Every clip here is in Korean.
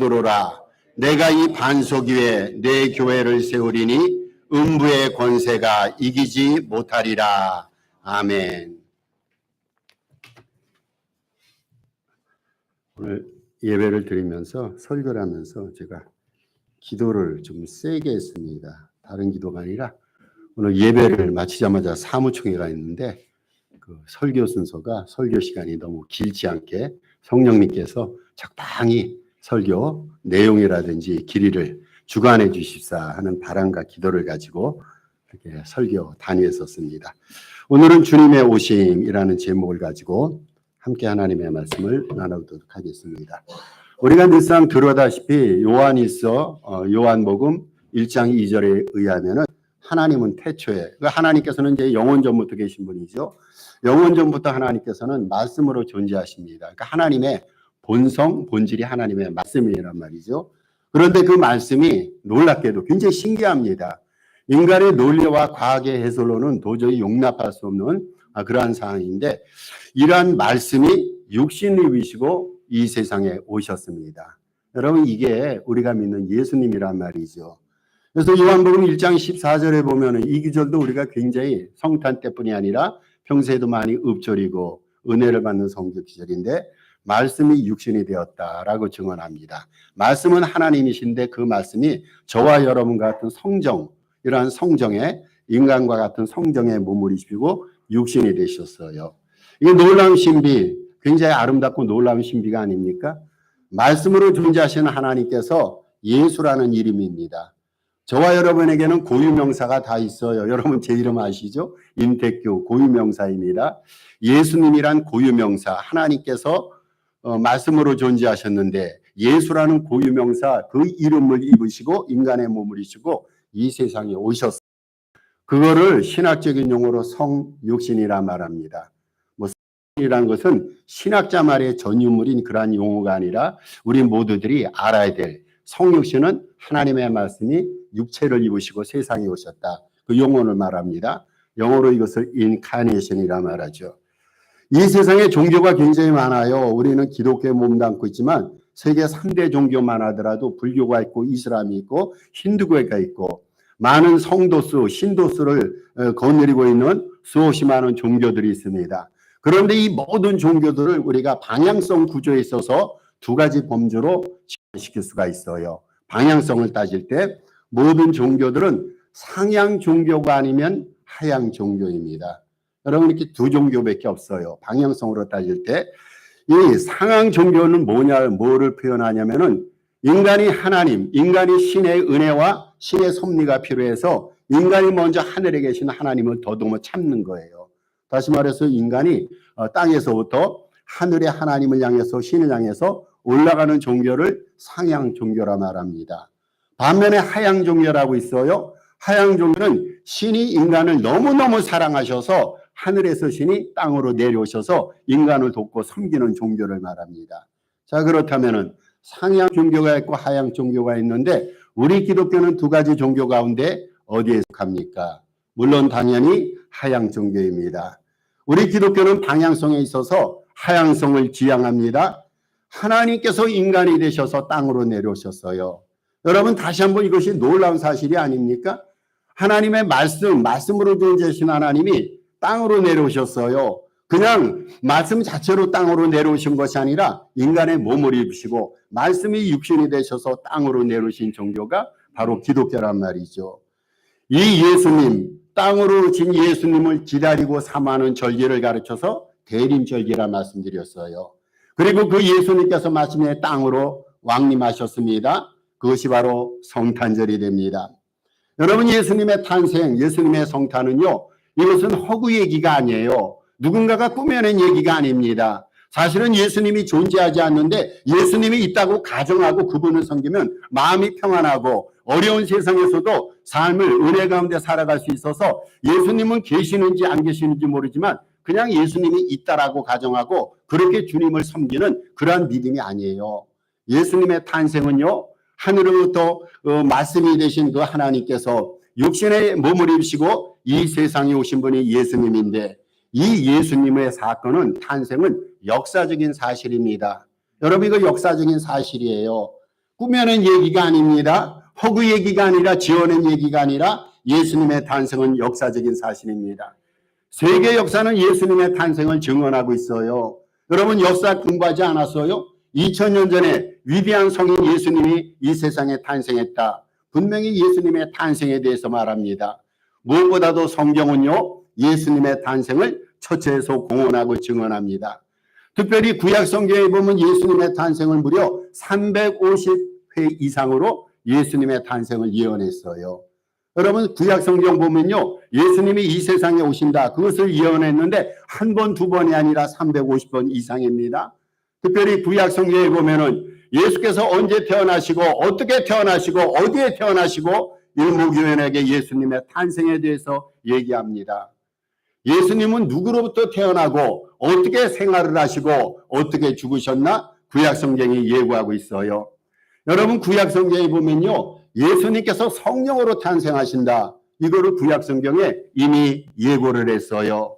들어라. 내가 이 반석 위에 내 교회를 세우리니 음부의 권세가 이기지 못하리라. 아멘. 오늘 예배를 드리면서 설교를 하면서 제가 기도를 좀 세게 했습니다. 다른 기도가 아니라 오늘 예배를 마치자마자 사무총회가 있는데 그 설교 순서가 설교 시간이 너무 길지 않게 성령님께서 적당히 설교 내용이라든지 길이를 주관해 주십사 하는 바람과 기도를 가지고 이렇게 설교 단위했었습니다. 오늘은 주님의 오심이라는 제목을 가지고 함께 하나님의 말씀을 나누도록 하겠습니다. 우리가 늘상 들어다시피 요한복음 1장 2절에 의하면은 하나님은 태초에, 하나님께서는 이제 영원 전부터 계신 분이죠. 영원 전부터 하나님께서는 말씀으로 존재하십니다. 그러니까 하나님의 본성, 본질이 하나님의 말씀이란 말이죠. 그런데 그 말씀이 놀랍게도 굉장히 신기합니다. 인간의 논리와 과학의 해설로는 도저히 용납할 수 없는 그러한 상황인데 이러한 말씀이 육신을 입으시고 이 세상에 오셨습니다. 여러분 이게 우리가 믿는 예수님이란 말이죠. 그래서 요한복음 1장 14절에 보면 이 구절도 우리가 굉장히 성탄 때뿐이 아니라 평소에도 많이 읊조리고 은혜를 받는 성경 구절인데 말씀이 육신이 되었다라고 증언합니다. 말씀은 하나님이신데 그 말씀이 저와 여러분 같은 성정, 이러한 성정에 인간과 같은 성정에 몸을 입히고 육신이 되셨어요. 이게 놀라운 신비, 굉장히 아름답고 놀라운 신비가 아닙니까? 말씀으로 존재하시는 하나님께서 예수라는 이름입니다. 저와 여러분에게는 고유명사가 다 있어요. 여러분 제 이름 아시죠? 임택규 고유명사입니다. 예수님이란 고유명사, 하나님께서 말씀으로 존재하셨는데 예수라는 고유명사 그 이름을 입으시고 인간의 몸을 입으시고 이 세상에 오셨어요. 그거를 신학적인 용어로 성육신이라 말합니다. 성이라는 것은 신학자 말의 전유물인 그러한 용어가 아니라 우리 모두들이 알아야 될 성육신은 하나님의 말씀이 육체를 입으시고 세상에 오셨다. 그 용어를 말합니다. 영어로 이것을 인카네이션이라 말하죠. 이 세상에 종교가 굉장히 많아요. 우리는 기독교에 몸담고 있지만 세계 3대 종교만 하더라도 불교가 있고 이슬람이 있고 힌두교가 있고 많은 성도수, 신도수를 거느리고 있는 수없이 많은 종교들이 있습니다. 그런데 이 모든 종교들을 우리가 방향성 구조에 있어서 두 가지 범주로 시킬 수가 있어요. 방향성을 따질 때 모든 종교들은 상향 종교가 아니면 하향 종교입니다. 여러분 이렇게 두 종교밖에 없어요. 방향성으로 따질 때 이 상향 종교는 뭐를 표현하냐면은 인간이 하나님, 인간이 신의 은혜와 신의 섭리가 필요해서 인간이 먼저 하늘에 계신 하나님을 더듬어 참는 거예요. 다시 말해서 인간이 땅에서부터 하늘의 하나님을 향해서 신을 향해서 올라가는 종교를 상향 종교라 말합니다. 반면에 하향 종교라고 있어요. 하향 종교는 신이 인간을 너무너무 사랑하셔서 하늘에서 신이 땅으로 내려오셔서 인간을 돕고 섬기는 종교를 말합니다. 자, 그렇다면은 상향 종교가 있고 하향 종교가 있는데 우리 기독교는 두 가지 종교 가운데 어디에 속합니까? 물론 당연히 하향 종교입니다. 우리 기독교는 방향성에 있어서 하향성을 지향합니다. 하나님께서 인간이 되셔서 땅으로 내려오셨어요. 여러분 다시 한번 이것이 놀라운 사실이 아닙니까? 하나님의 말씀으로 존재하신 하나님이 땅으로 내려오셨어요. 그냥 말씀 자체로 땅으로 내려오신 것이 아니라 인간의 몸을 입으시고 말씀이 육신이 되셔서 땅으로 내려오신 종교가 바로 기독교란 말이죠. 이 예수님, 땅으로 오신 예수님을 기다리고 삼하는 절기를 가르쳐서 대림절기라 말씀드렸어요. 그리고 그 예수님께서 마침내 땅으로 왕림하셨습니다. 그것이 바로 성탄절이 됩니다. 여러분 예수님의 탄생, 예수님의 성탄은요, 이것은 허구 얘기가 아니에요. 누군가가 꾸며낸 얘기가 아닙니다. 사실은 예수님이 존재하지 않는데 예수님이 있다고 가정하고 그분을 섬기면 마음이 평안하고 어려운 세상에서도 삶을 은혜 가운데 살아갈 수 있어서 예수님은 계시는지 안 계시는지 모르지만 그냥 예수님이 있다라고 가정하고 그렇게 주님을 섬기는 그러한 믿음이 아니에요. 예수님의 탄생은요, 하늘로부터 말씀이 되신 그 하나님께서 육신의 몸을 입으시고 이 세상에 오신 분이 예수님인데 이 예수님의 사건은 탄생은 역사적인 사실입니다. 여러분 이거 역사적인 사실이에요. 꾸며낸 얘기가 아닙니다. 허구 얘기가 아니라 지어낸 얘기가 아니라 예수님의 탄생은 역사적인 사실입니다. 세계 역사는 예수님의 탄생을 증언하고 있어요. 여러분 역사 공부하지 않았어요? 2000년 전에 위대한 성인 예수님이 이 세상에 탄생했다. 분명히 예수님의 탄생에 대해서 말합니다. 무엇보다도 성경은요, 예수님의 탄생을 첫째에서 공언하고 증언합니다. 특별히 구약 성경에 보면 예수님의 탄생을 무려 350회 이상으로 예수님의 탄생을 예언했어요. 여러분 구약 성경 보면요, 예수님이 이 세상에 오신다, 그것을 예언했는데 한 번, 두 번이 아니라 350번 이상입니다. 특별히 구약 성경에 보면은 예수께서 언제 태어나시고 어떻게 태어나시고 어디에 태어나시고 일목요연하게 예수님의 탄생에 대해서 얘기합니다. 예수님은 누구로부터 태어나고 어떻게 생활을 하시고 어떻게 죽으셨나 구약 성경이 예고하고 있어요. 여러분 구약 성경에 보면요, 예수님께서 성령으로 탄생하신다, 이거를 구약 성경에 이미 예고를 했어요.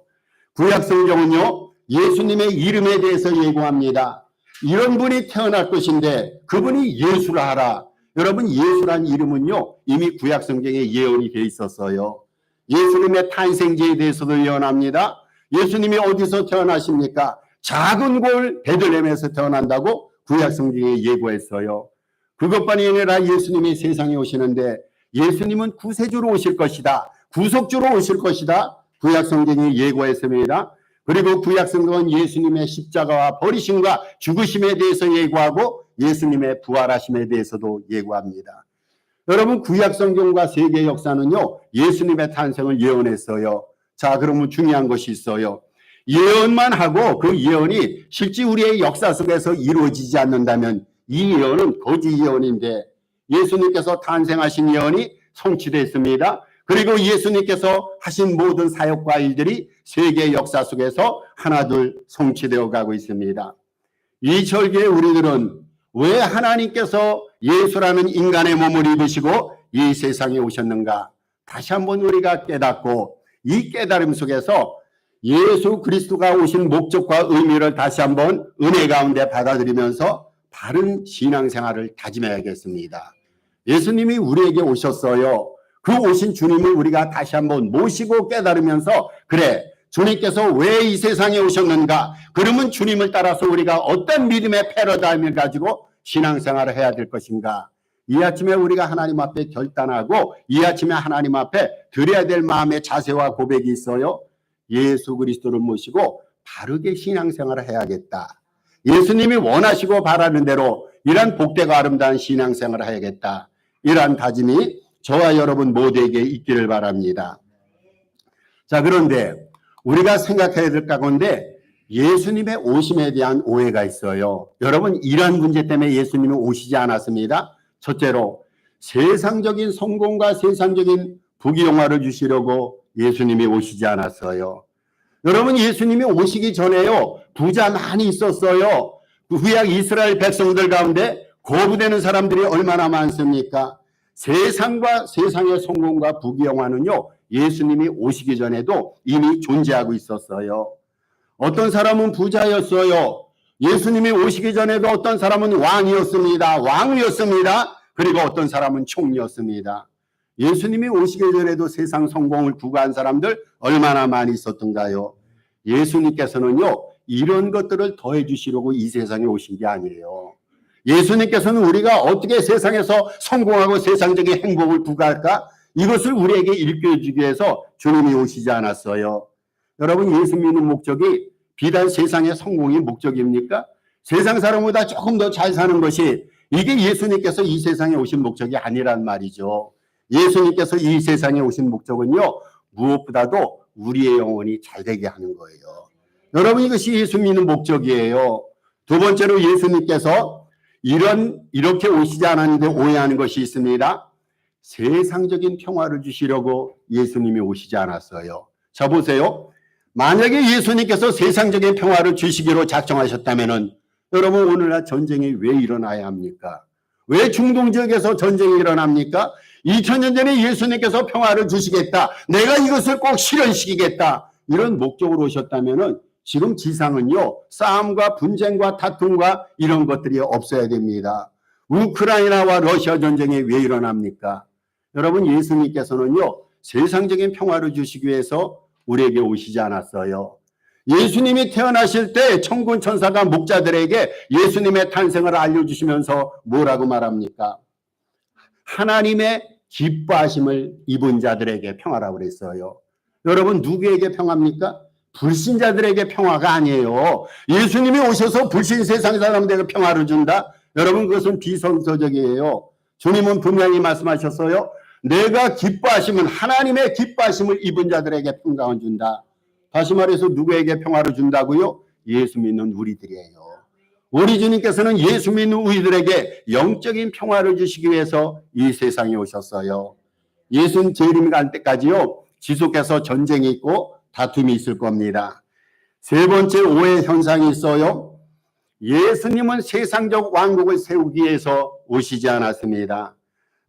구약 성경은요, 예수님의 이름에 대해서 예고합니다. 이런 분이 태어날 것인데 그분이 예수라 하라. 여러분 예수란 이름은요, 이미 구약 성경에 예언이 돼 있었어요. 예수님의 탄생지에 대해서도 예언합니다. 예수님이 어디서 태어나십니까? 작은 골 베들레헴에서 태어난다고 구약 성경에 예고했어요. 그것만이 아니라 예수님이 세상에 오시는데 예수님은 구세주로 오실 것이다, 구속주로 오실 것이다, 구약 성경이 예고했습니다. 그리고 구약 성경은 예수님의 십자가와 버리심과 죽으심에 대해서 예고하고 예수님의 부활하심에 대해서도 예고합니다. 여러분 구약 성경과 세계 역사는요, 예수님의 탄생을 예언했어요. 자, 그러면 중요한 것이 있어요. 예언만 하고 그 예언이 실제 우리의 역사 속에서 이루어지지 않는다면 이 예언은 거짓 예언인데, 예수님께서 탄생하신 예언이 성취됐습니다. 그리고 예수님께서 하신 모든 사역과 일들이 세계 역사 속에서 하나둘 성취되어 가고 있습니다. 이 절기에 우리들은 왜 하나님께서 예수라는 인간의 몸을 입으시고 이 세상에 오셨는가 다시 한번 우리가 깨닫고, 이 깨달음 속에서 예수 그리스도가 오신 목적과 의미를 다시 한번 은혜 가운데 받아들이면서 바른 신앙생활을 다짐해야겠습니다. 예수님이 우리에게 오셨어요. 그 오신 주님을 우리가 다시 한번 모시고 깨달으면서, 그래 주님께서 왜 이 세상에 오셨는가, 그러면 주님을 따라서 우리가 어떤 믿음의 패러다임을 가지고 신앙생활을 해야 될 것인가, 이 아침에 우리가 하나님 앞에 결단하고 이 아침에 하나님 앞에 드려야 될 마음의 자세와 고백이 있어요. 예수 그리스도를 모시고 바르게 신앙생활을 해야겠다. 예수님이 원하시고 바라는 대로 이러한 복되고 아름다운 신앙생활을 해야겠다. 이러한 다짐이 저와 여러분 모두에게 있기를 바랍니다. 자, 그런데 우리가 생각해야 될 가운데 예수님의 오심에 대한 오해가 있어요. 여러분 이러한 문제 때문에 예수님이 오시지 않았습니다. 첫째로 세상적인 성공과 세상적인 부귀영화를 주시려고 예수님이 오시지 않았어요. 여러분 예수님이 오시기 전에요, 부자 많이 있었어요. 그 구약 이스라엘 백성들 가운데 거부되는 사람들이 얼마나 많습니까? 세상과 세상의 성공과 부귀영화는요, 예수님이 오시기 전에도 이미 존재하고 있었어요. 어떤 사람은 부자였어요. 예수님이 오시기 전에도 어떤 사람은 왕이었습니다. 왕이었습니다. 그리고 어떤 사람은 총리였습니다. 예수님이 오시기 전에도 세상 성공을 구가한 사람들 얼마나 많이 있었던가요? 예수님께서는요, 이런 것들을 더해 주시려고 이 세상에 오신 게 아니에요. 예수님께서는 우리가 어떻게 세상에서 성공하고 세상적인 행복을 구가할까, 이것을 우리에게 일깨워주기 위해서 주님이 오시지 않았어요. 여러분 예수 믿는 목적이 비단 세상의 성공이 목적입니까? 세상 사람보다 조금 더 잘 사는 것이, 이게 예수님께서 이 세상에 오신 목적이 아니란 말이죠. 예수님께서 이 세상에 오신 목적은요, 무엇보다도 우리의 영혼이 잘 되게 하는 거예요. 여러분 이것이 예수 믿는 목적이에요. 두 번째로 예수님께서 이렇게 오시지 않았는데 오해하는 것이 있습니다. 세상적인 평화를 주시려고 예수님이 오시지 않았어요. 자 보세요. 만약에 예수님께서 세상적인 평화를 주시기로 작정하셨다면은, 여러분 오늘날 전쟁이 왜 일어나야 합니까? 왜 중동 지역에서 전쟁이 일어납니까? 2000년 전에 예수님께서 평화를 주시겠다, 내가 이것을 꼭 실현시키겠다, 이런 목적으로 오셨다면은 지금 지상은요, 싸움과 분쟁과 다툼과 이런 것들이 없어야 됩니다. 우크라이나와 러시아 전쟁이 왜 일어납니까? 여러분, 예수님께서는요, 세상적인 평화를 주시기 위해서 우리에게 오시지 않았어요. 예수님이 태어나실 때 천군 천사가 목자들에게 예수님의 탄생을 알려주시면서 뭐라고 말합니까? 하나님의 기뻐하심을 입은 자들에게 평화라고 그랬어요. 여러분, 누구에게 평화입니까? 불신자들에게 평화가 아니에요. 예수님이 오셔서 불신 세상 사람들에게 평화를 준다? 여러분, 그것은 비성서적이에요. 주님은 분명히 말씀하셨어요. 내가 기뻐하심은 하나님의 기뻐하심을 입은 자들에게 평강을 준다. 다시 말해서 누구에게 평화를 준다고요? 예수 믿는 우리들이에요. 우리 주님께서는 예수 믿는 우리들에게 영적인 평화를 주시기 위해서 이 세상에 오셨어요. 예수는 재림 갈 때까지요, 지속해서 전쟁이 있고 다툼이 있을 겁니다. 세 번째 오해 현상이 있어요. 예수님은 세상적 왕국을 세우기 위해서 오시지 않았습니다.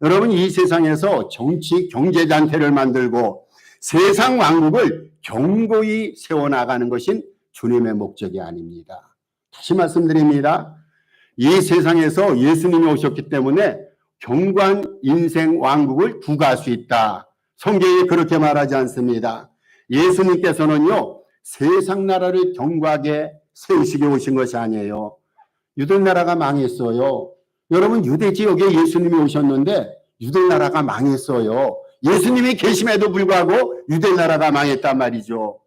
여러분, 이 세상에서 정치, 경제 단체를 만들고 세상 왕국을 견고히 세워나가는 것이 주님의 목적이 아닙니다. 다시 말씀드립니다. 이 세상에서 예수님이 오셨기 때문에 견고한 인생 왕국을 구가할 수 있다. 성경이 그렇게 말하지 않습니다. 예수님께서는요, 세상 나라를 견고하게 세우시기 오신 것이 아니에요. 유대 나라가 망했어요. 여러분, 유대 지역에 예수님이 오셨는데 유대 나라가 망했어요. 예수님이 계심에도 불구하고 유대 나라가 망했단 말이죠.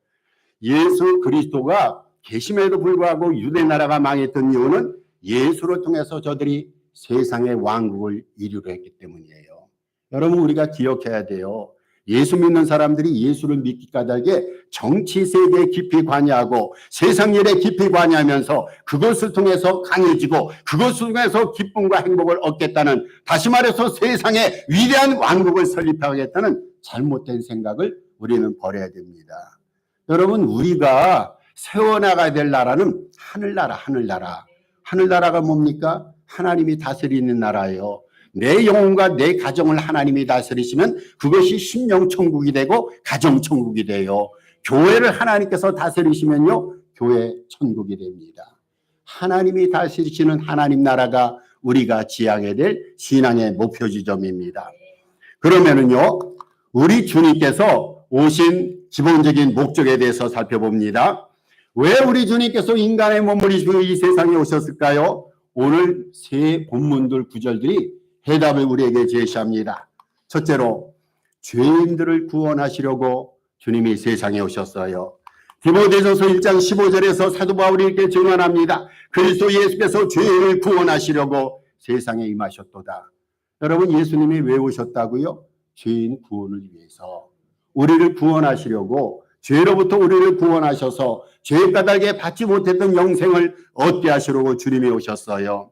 예수 그리스도가 계심에도 불구하고 유대 나라가 망했던 이유는 예수를 통해서 저들이 세상의 왕국을 이루려 했기 때문이에요. 여러분, 우리가 기억해야 돼요. 예수 믿는 사람들이 예수를 믿기 까닭에 정치 세계에 깊이 관여하고 세상 일에 깊이 관여하면서 그것을 통해서 강해지고 그것을 통해서 기쁨과 행복을 얻겠다는, 다시 말해서 세상에 위대한 왕국을 설립하겠다는 잘못된 생각을 우리는 버려야 됩니다. 여러분, 우리가 세워나가야 될 나라는 하늘나라, 하늘나라. 하늘나라가 뭡니까? 하나님이 다스리는 나라예요. 내 영혼과 내 가정을 하나님이 다스리시면 그것이 심령천국이 되고 가정천국이 돼요. 교회를 하나님께서 다스리시면요, 교회 천국이 됩니다. 하나님이 다스리시는 하나님 나라가 우리가 지향해야 될 신앙의 목표 지점입니다. 그러면은요, 우리 주님께서 오신 기본적인 목적에 대해서 살펴봅니다. 왜 우리 주님께서 인간의 몸을 입으시고 이 세상에 오셨을까요? 오늘 세 본문들 구절들이 해답을 우리에게 제시합니다. 첫째로, 죄인들을 구원하시려고 주님이 세상에 오셨어요. 디모데전서 1장 15절에서 사도 바울이 이렇게 증언합니다. 그리스도 예수께서 죄인을 구원하시려고 세상에 임하셨도다. 여러분, 예수님이 왜 오셨다고요? 죄인 구원을 위해서. 우리를 구원하시려고, 죄로부터 우리를 구원하셔서 죄 까닭에 받지 못했던 영생을 얻게 하시려고 주님이 오셨어요.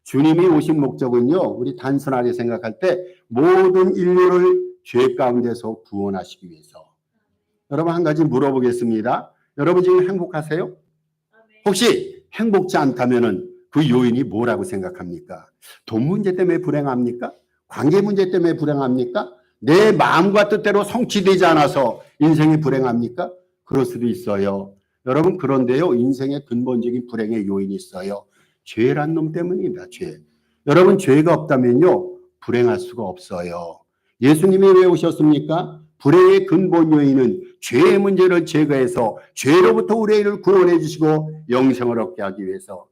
주님이 오신 목적은요, 우리 단순하게 생각할 때 모든 인류를 죄 가운데서 구원하시기 위해서. 여러분, 한 가지 물어보겠습니다. 여러분, 지금 행복하세요? 혹시 행복지 않다면 그 요인이 뭐라고 생각합니까? 돈 문제 때문에 불행합니까? 관계 문제 때문에 불행합니까? 내 마음과 뜻대로 성취되지 않아서 인생이 불행합니까? 그럴 수도 있어요. 여러분, 그런데요, 인생의 근본적인 불행의 요인이 있어요. 죄란 놈 때문입니다. 죄. 여러분, 죄가 없다면요, 불행할 수가 없어요. 예수님이 왜 오셨습니까? 불행의 근본 요인은 죄의 문제를 제거해서 죄로부터 우리를 구원해 주시고 영생을 얻게 하기 위해서.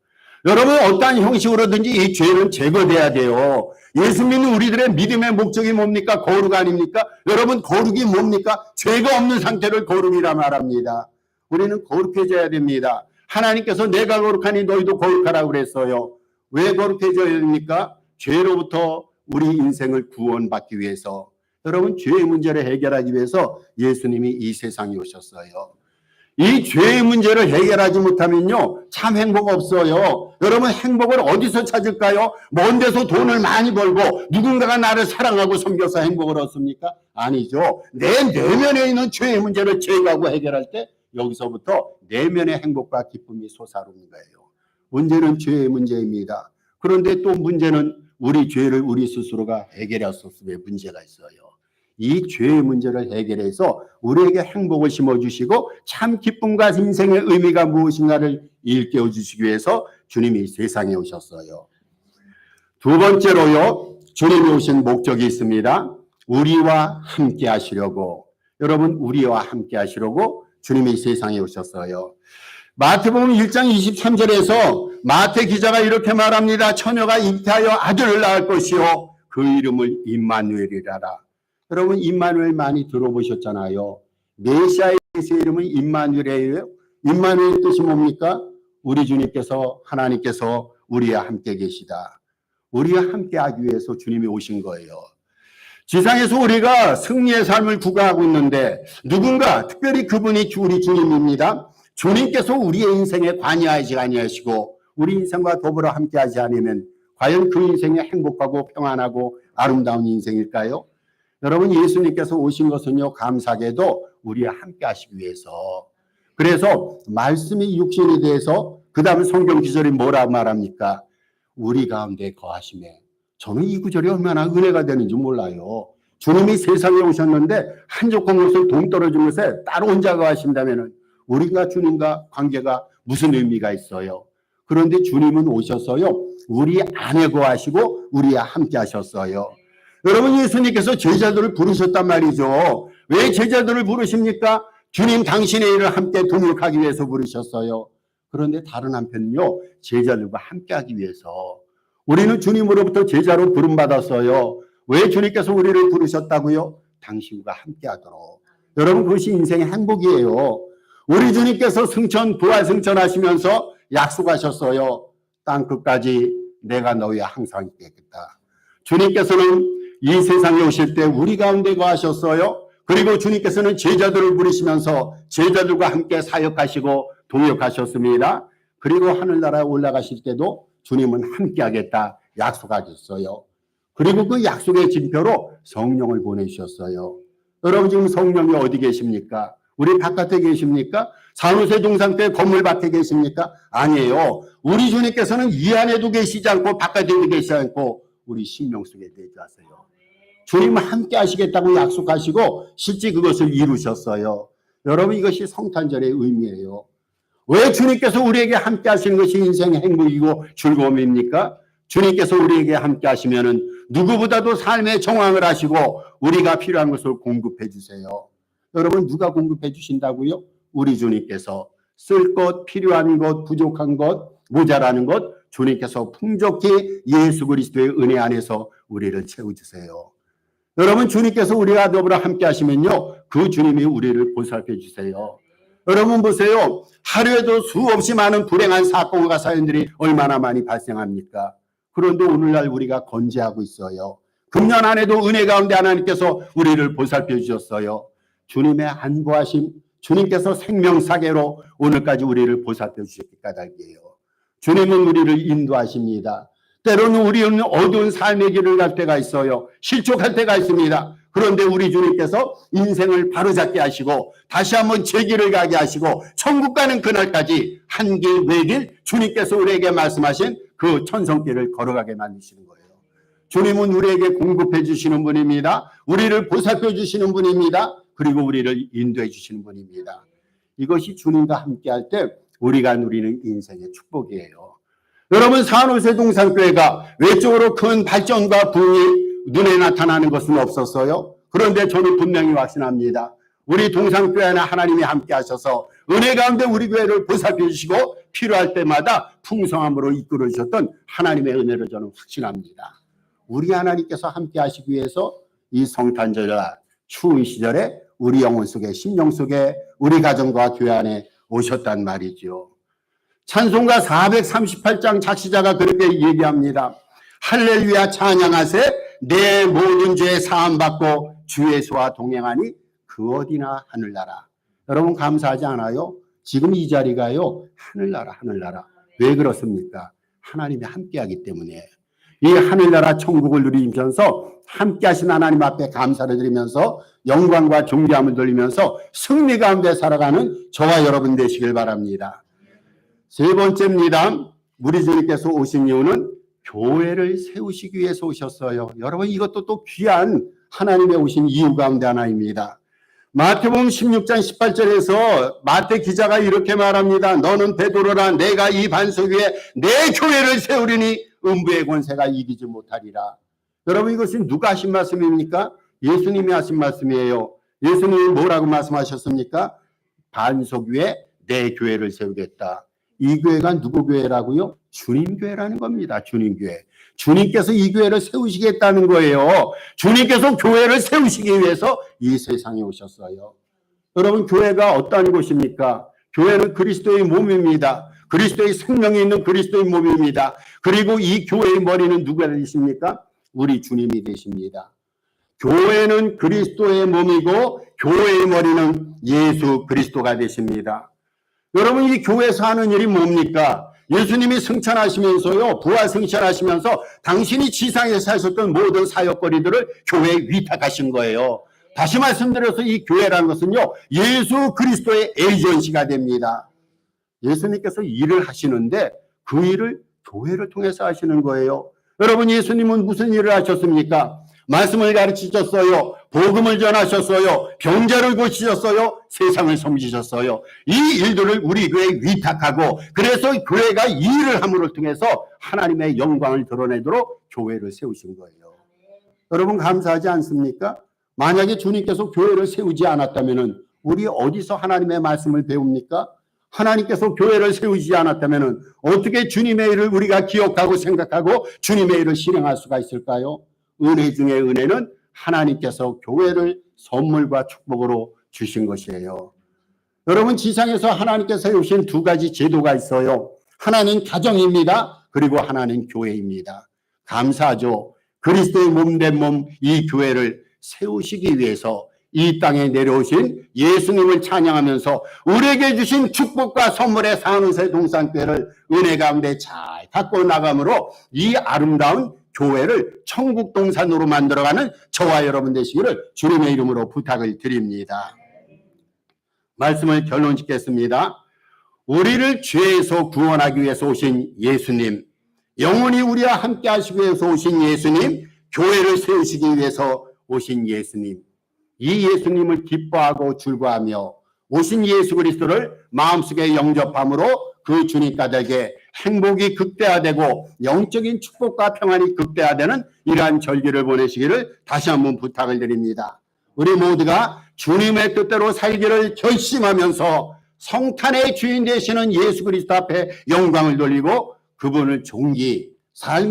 여러분, 어떠한 형식으로든지 이 죄는 제거돼야 돼요. 예수 믿는 우리들의 믿음의 목적이 뭡니까? 거룩 아닙니까? 여러분, 거룩이 뭡니까? 죄가 없는 상태를 거룩이라 말합니다. 우리는 거룩해져야 됩니다. 하나님께서 내가 거룩하니 너희도 거룩하라고 그랬어요. 왜 거룩해져야 됩니까? 죄로부터 우리 인생을 구원받기 위해서. 여러분, 죄의 문제를 해결하기 위해서 예수님이 이 세상에 오셨어요. 이 죄의 문제를 해결하지 못하면요, 참 행복 없어요. 여러분, 행복을 어디서 찾을까요? 먼 데서 돈을 많이 벌고 누군가가 나를 사랑하고 섬겨서 행복을 얻습니까? 아니죠. 내 내면에 있는 죄의 문제를 제거하고 해결할 때 여기서부터 내면의 행복과 기쁨이 솟아오르는 거예요. 문제는 죄의 문제입니다. 그런데 또 문제는 우리 죄를 우리 스스로가 해결할 수 없음에 문제가 있어요. 이 죄의 문제를 해결해서 우리에게 행복을 심어주시고 참 기쁨과 인생의 의미가 무엇인가를 일깨워 주시기 위해서 주님이 세상에 오셨어요. 두 번째로요, 주님이 오신 목적이 있습니다. 우리와 함께 하시려고. 여러분, 우리와 함께 하시려고 주님이 세상에 오셨어요. 마태복음 1장 23절에서 마태 기자가 이렇게 말합니다. 처녀가 잉태하여 아들을 낳을 것이요 그 이름을 임마누엘이라라. 여러분, 임마누엘 많이 들어보셨잖아요. 메시아의 이름은 임마누엘이에요. 임마누엘 뜻이 뭡니까? 우리 주님께서, 하나님께서 우리와 함께 계시다. 우리와 함께 하기 위해서 주님이 오신 거예요. 지상에서 우리가 승리의 삶을 구가하고 있는데 누군가, 특별히 그분이 우리 주님입니다. 주님께서 우리의 인생에 관여하지 아니하시고 우리 인생과 더불어 함께하지 않으면 과연 그 인생이 행복하고 평안하고 아름다운 인생일까요? 여러분, 예수님께서 오신 것은요, 감사하게도 우리와 함께 하시기 위해서. 그래서 말씀이 육신이 돼서 그 다음 성경 기절이 뭐라 말합니까? 우리 가운데 거하심에. 저는 이 구절이 얼마나 은혜가 되는지 몰라요. 주님이 세상에 오셨는데 한적한 곳을 동떨어진 곳에 따로 혼자 거하신다면 우리가 주님과 관계가 무슨 의미가 있어요? 그런데 주님은 오셔서요, 우리 안에 거하시고 우리와 함께 하셨어요. 여러분, 예수님께서 제자들을 부르셨단 말이죠. 왜 제자들을 부르십니까? 주님 당신의 일을 함께 동역하기 위해서 부르셨어요. 그런데 다른 한편은요, 제자들과 함께하기 위해서. 우리는 주님으로부터 제자로 부름받았어요. 왜 주님께서 우리를 부르셨다고요? 당신과 함께하도록. 여러분, 그것이 인생의 행복이에요. 우리 주님께서 승천, 부활 승천하시면서 약속하셨어요. 땅 끝까지 내가 너희와 항상 있겠다. 주님께서는 이 세상에 오실 때 우리 가운데 거하셨어요. 그리고 주님께서는 제자들을 부르시면서 제자들과 함께 사역하시고 동역하셨습니다. 그리고 하늘나라에 올라가실 때도 주님은 함께 하겠다 약속하셨어요. 그리고 그 약속의 징표로 성령을 보내주셨어요. 여러분, 지금 성령이 어디 계십니까? 우리 바깥에 계십니까? 산호세 동산교회 건물 밖에 계십니까? 아니에요. 우리 주님께서는 이 안에도 계시지 않고 바깥에도 계시지 않고 우리 심령 속에 내주하세요. 주님은 함께 하시겠다고 약속하시고 실제 그것을 이루셨어요. 여러분, 이것이 성탄절의 의미예요. 왜 주님께서 우리에게 함께 하시는 것이 인생의 행복이고 즐거움입니까? 주님께서 우리에게 함께 하시면은 누구보다도 삶의 정황을 하시고 우리가 필요한 것을 공급해 주세요. 여러분, 누가 공급해 주신다고요? 우리 주님께서. 쓸 것, 필요한 것, 부족한 것, 모자라는 것 주님께서 풍족히 예수 그리스도의 은혜 안에서 우리를 채워주세요. 여러분, 주님께서 우리와 더불어 함께 하시면요, 그 주님이 우리를 보살펴 주세요. 여러분 보세요. 하루에도 수없이 많은 불행한 사건과 사연들이 얼마나 많이 발생합니까? 그런데 오늘날 우리가 건재하고 있어요. 금년 안에도 은혜 가운데 하나님께서 우리를 보살펴 주셨어요. 주님의 안보하심, 주님께서 생명사계로 오늘까지 우리를 보살펴 주셨기 까닭이에요. 주님은 우리를 인도하십니다. 때로는 우리는 어두운 삶의 길을 갈 때가 있어요. 실족할 때가 있습니다. 그런데 우리 주님께서 인생을 바로잡게 하시고 다시 한번 제 길을 가게 하시고 천국 가는 그날까지 한 길 외길 주님께서 우리에게 말씀하신 그 천성길을 걸어가게 만드시는 거예요. 주님은 우리에게 공급해 주시는 분입니다. 우리를 보살펴 주시는 분입니다. 그리고 우리를 인도해 주시는 분입니다. 이것이 주님과 함께할 때 우리가 누리는 인생의 축복이에요. 여러분, 산호세 동산교회가 외적으로 큰 발전과 부흥이 눈에 나타나는 것은 없었어요. 그런데 저는 분명히 확신합니다. 우리 동산교회는 하나님이 함께 하셔서 은혜 가운데 우리 교회를 보살펴 주시고 필요할 때마다 풍성함으로 이끌어 주셨던 하나님의 은혜를 저는 확신합니다. 우리 하나님께서 함께 하시기 위해서 이 성탄절과 추운 시절에 우리 영혼 속에, 심령 속에, 우리 가정과 교회 안에 오셨단 말이죠. 찬송가 438장 작시자가 그렇게 얘기합니다. 할렐루야 찬양하세, 내 모든 죄 사함받고 주 예수와 동행하니 그 어디나 하늘나라. 여러분, 감사하지 않아요? 지금 이 자리가요, 하늘나라, 하늘나라. 왜 그렇습니까? 하나님이 함께하기 때문에. 이 하늘나라 천국을 누리면서 함께 하신 하나님 앞에 감사를 드리면서 영광과 존귀함을 돌리면서 승리 가운데 살아가는 저와 여러분 되시길 바랍니다. 세 번째입니다. 우리 주님께서 오신 이유는 교회를 세우시기 위해서 오셨어요. 여러분, 이것도 또 귀한 하나님의 오신 이유 가운데 하나입니다. 마태복음 16장 18절에서 마태 기자가 이렇게 말합니다. 너는 베드로라. 내가 이 반석 위에 내 교회를 세우리니 음부의 권세가 이기지 못하리라. 여러분, 이것이 누가 하신 말씀입니까? 예수님이 하신 말씀이에요. 예수님이 뭐라고 말씀하셨습니까? 반석 위에 내 교회를 세우겠다. 이 교회가 누구 교회라고요? 주님 교회라는 겁니다. 주님 교회. 주님께서 이 교회를 세우시겠다는 거예요. 주님께서 교회를 세우시기 위해서 이 세상에 오셨어요. 여러분, 교회가 어떤 곳입니까? 교회는 그리스도의 몸입니다. 그리스도의 생명이 있는 그리스도의 몸입니다. 그리고 이 교회의 머리는 누가 되십니까? 우리 주님이 되십니다. 교회는 그리스도의 몸이고 교회의 머리는 예수 그리스도가 되십니다. 여러분, 이 교회에서 하는 일이 뭡니까? 예수님이 승천하시면서요, 부활 승천하시면서 당신이 지상에서 하셨던 모든 사역거리들을 교회에 위탁하신 거예요. 다시 말씀드려서 이 교회라는 것은요, 예수 그리스도의 에이전시가 됩니다. 예수님께서 일을 하시는데 그 일을 교회를 통해서 하시는 거예요. 여러분, 예수님은 무슨 일을 하셨습니까? 말씀을 가르치셨어요. 복음을 전하셨어요. 병자를 고치셨어요. 세상을 섬기셨어요. 이 일들을 우리 교회에 위탁하고, 그래서 교회가 이 일을 함으로 통해서 하나님의 영광을 드러내도록 교회를 세우신 거예요. 여러분, 감사하지 않습니까? 만약에 주님께서 교회를 세우지 않았다면 우리 어디서 하나님의 말씀을 배웁니까? 하나님께서 교회를 세우지 않았다면 어떻게 주님의 일을 우리가 기억하고 생각하고 주님의 일을 실행할 수가 있을까요? 은혜 중에 은혜는 하나님께서 교회를 선물과 축복으로 주신 것이에요. 여러분, 지상에서 하나님께서 세우신 두 가지 제도가 있어요. 하나는 가정입니다. 그리고 하나는 교회입니다. 감사하죠. 그리스도의 몸된 몸, 이 교회를 세우시기 위해서 이 땅에 내려오신 예수님을 찬양하면서 우리에게 주신 축복과 선물의 산우세 동산교회를 은혜 가운데 잘 갖고 나감으로 이 아름다운 교회를 천국 동산으로 만들어가는 저와 여러분 되시기를 주님의 이름으로 부탁을 드립니다. 말씀을 결론 짓겠습니다. 우리를 죄에서 구원하기 위해서 오신 예수님, 영원히 우리와 함께 하시기 위해서 오신 예수님, 교회를 세우시기 위해서 오신 예수님, 이 예수님을 기뻐하고 즐거워하며 오신 예수 그리스도를 마음속에 영접함으로 그 주님 가족에게 행복이 극대화되고 영적인 축복과 평안이 극대화되는 이러한 절기를 보내시기를 다시 한번 부탁을 드립니다. 우리 모두가 주님의 뜻대로 살기를 결심하면서 성탄의 주인 되시는 예수 그리스도 앞에 영광을 돌리고 그분을 존귀, 삶의